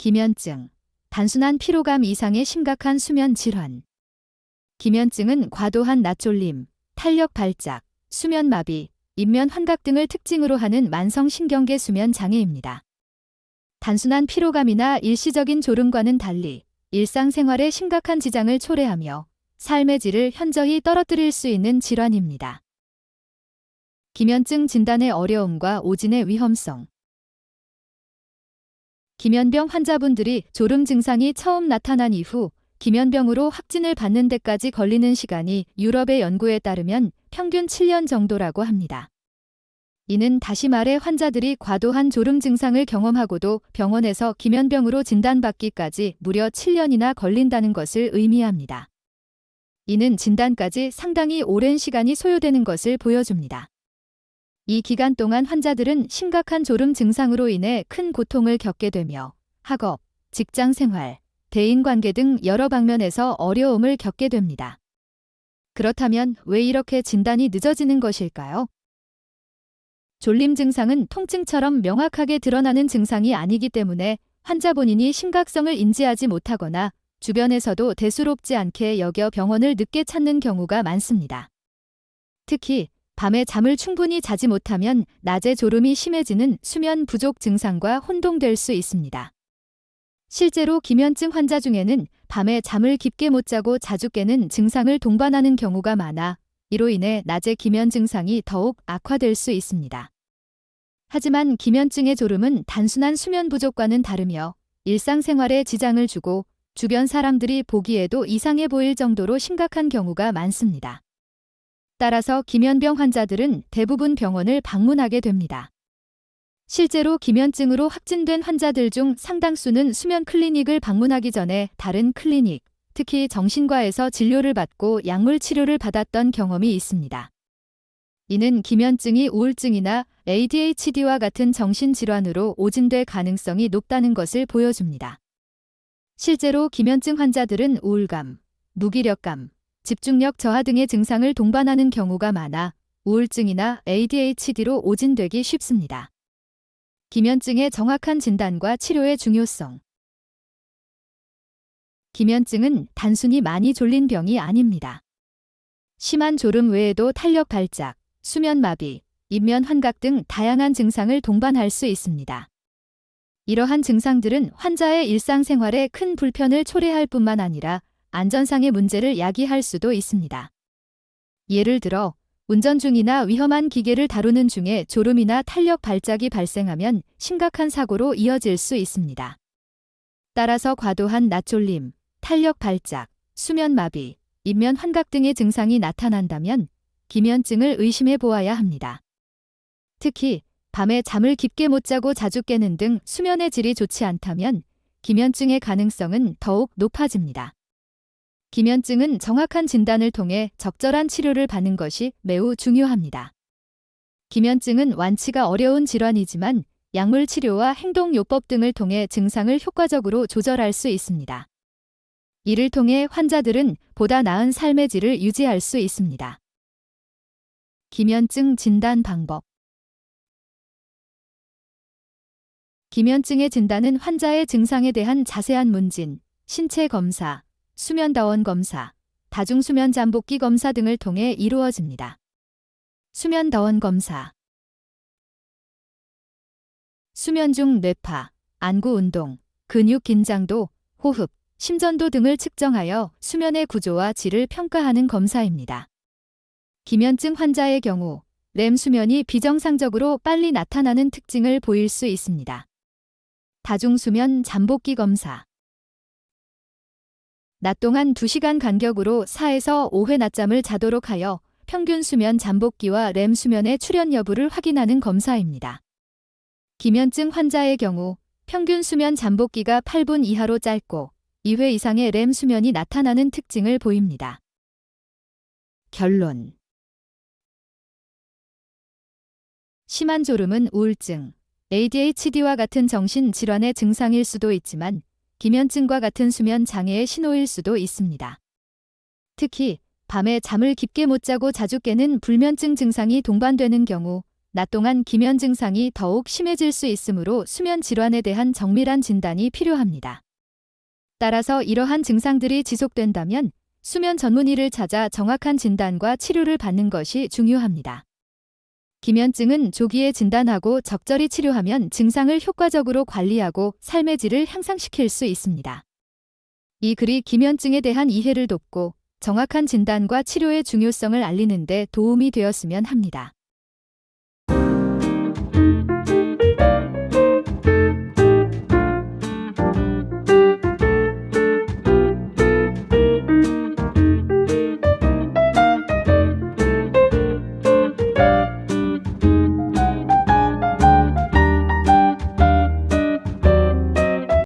기면증, 단순한 피로감 이상의 심각한 수면 질환. 기면증은 과도한 낮졸림, 탄력 발작, 수면 마비, 인면 환각 등을 특징으로 하는 만성 신경계 수면 장애입니다. 단순한 피로감이나 일시적인 졸음과는 달리 일상생활에 심각한 지장을 초래하며 삶의 질을 현저히 떨어뜨릴 수 있는 질환입니다. 기면증 진단의 어려움과 오진의 위험성. 기면병 환자분들이 졸음 증상이 처음 나타난 이후 기면병으로 확진을 받는 데까지 걸리는 시간이 유럽의 연구에 따르면 평균 7년 정도라고 합니다. 이는 다시 말해 환자들이 과도한 졸음 증상을 경험하고도 병원에서 기면병으로 진단받기까지 무려 7년이나 걸린다는 것을 의미합니다. 이는 진단까지 상당히 오랜 시간이 소요되는 것을 보여줍니다. 이 기간 동안 환자들은 심각한 졸음 증상으로 인해 큰 고통을 겪게 되며 학업, 직장 생활, 대인관계 등 여러 방면에서 어려움을 겪게 됩니다. 그렇다면 왜 이렇게 진단이 늦어지는 것일까요? 졸림 증상은 통증처럼 명확하게 드러나는 증상이 아니기 때문에 환자 본인이 심각성을 인지하지 못하거나 주변에서도 대수롭지 않게 여겨 병원을 늦게 찾는 경우가 많습니다. 특히 밤에 잠을 충분히 자지 못하면 낮에 졸음이 심해지는 수면 부족 증상과 혼동될 수 있습니다. 실제로 기면증 환자 중에는 밤에 잠을 깊게 못 자고 자주 깨는 증상을 동반하는 경우가 많아 이로 인해 낮에 기면 증상이 더욱 악화될 수 있습니다. 하지만 기면증의 졸음은 단순한 수면 부족과는 다르며 일상생활에 지장을 주고 주변 사람들이 보기에도 이상해 보일 정도로 심각한 경우가 많습니다. 따라서 기면병 환자들은 대부분 병원을 방문하게 됩니다. 실제로 기면증으로 확진된 환자들 중 상당수는 수면 클리닉을 방문하기 전에 다른 클리닉, 특히 정신과에서 진료를 받고 약물 치료를 받았던 경험이 있습니다. 이는 기면증이 우울증이나 ADHD와 같은 정신질환으로 오진될 가능성이 높다는 것을 보여줍니다. 실제로 기면증 환자들은 우울감, 무기력감, 집중력 저하 등의 증상을 동반하는 경우가 많아 우울증이나 ADHD로 오진되기 쉽습니다. 기면증의 정확한 진단과 치료의 중요성. 기면증은 단순히 많이 졸린 병이 아닙니다. 심한 졸음 외에도 탄력 발작, 수면 마비, 인면 환각 등 다양한 증상을 동반할 수 있습니다. 이러한 증상들은 환자의 일상생활에 큰 불편을 초래할 뿐만 아니라 안전상의 문제를 야기할 수도 있습니다. 예를 들어 운전 중이나 위험한 기계를 다루는 중에 졸음이나 탄력 발작이 발생하면 심각한 사고로 이어질 수 있습니다. 따라서 과도한 낮졸림, 탄력 발작, 수면 마비, 인면 환각 등의 증상이 나타난다면 기면증을 의심해 보아야 합니다. 특히 밤에 잠을 깊게 못 자고 자주 깨는 등 수면의 질이 좋지 않다면 기면증의 가능성은 더욱 높아집니다. 기면증은 정확한 진단을 통해 적절한 치료를 받는 것이 매우 중요합니다. 기면증은 완치가 어려운 질환이지만 약물 치료와 행동요법 등을 통해 증상을 효과적으로 조절할 수 있습니다. 이를 통해 환자들은 보다 나은 삶의 질을 유지할 수 있습니다. 기면증 진단 방법. 기면증의 진단은 환자의 증상에 대한 자세한 문진, 신체 검사, 수면다원 검사, 다중수면 잠복기 검사 등을 통해 이루어집니다. 수면다원 검사. 수면 중 뇌파, 안구 운동, 근육 긴장도, 호흡, 심전도 등을 측정하여 수면의 구조와 질을 평가하는 검사입니다. 기면증 환자의 경우 렘 수면이 비정상적으로 빨리 나타나는 특징을 보일 수 있습니다. 다중수면 잠복기 검사. 낮 동안 2시간 간격으로 4에서 5회 낮잠을 자도록 하여 평균 수면 잠복기와 렘 수면의 출현 여부를 확인하는 검사입니다. 기면증 환자의 경우 평균 수면 잠복기가 8분 이하로 짧고 2회 이상의 렘 수면이 나타나는 특징을 보입니다. 결론. 심한 졸음은 우울증, ADHD와 같은 정신질환의 증상일 수도 있지만 기면증과 같은 수면 장애의 신호일 수도 있습니다. 특히 밤에 잠을 깊게 못 자고 자주 깨는 불면증 증상이 동반되는 경우 낮 동안 기면 증상이 더욱 심해질 수 있으므로 수면 질환에 대한 정밀한 진단이 필요합니다. 따라서 이러한 증상들이 지속된다면 수면 전문의를 찾아 정확한 진단과 치료를 받는 것이 중요합니다. 기면증은 조기에 진단하고 적절히 치료하면 증상을 효과적으로 관리하고 삶의 질을 향상시킬 수 있습니다. 이 글이 기면증에 대한 이해를 돕고 정확한 진단과 치료의 중요성을 알리는 데 도움이 되었으면 합니다.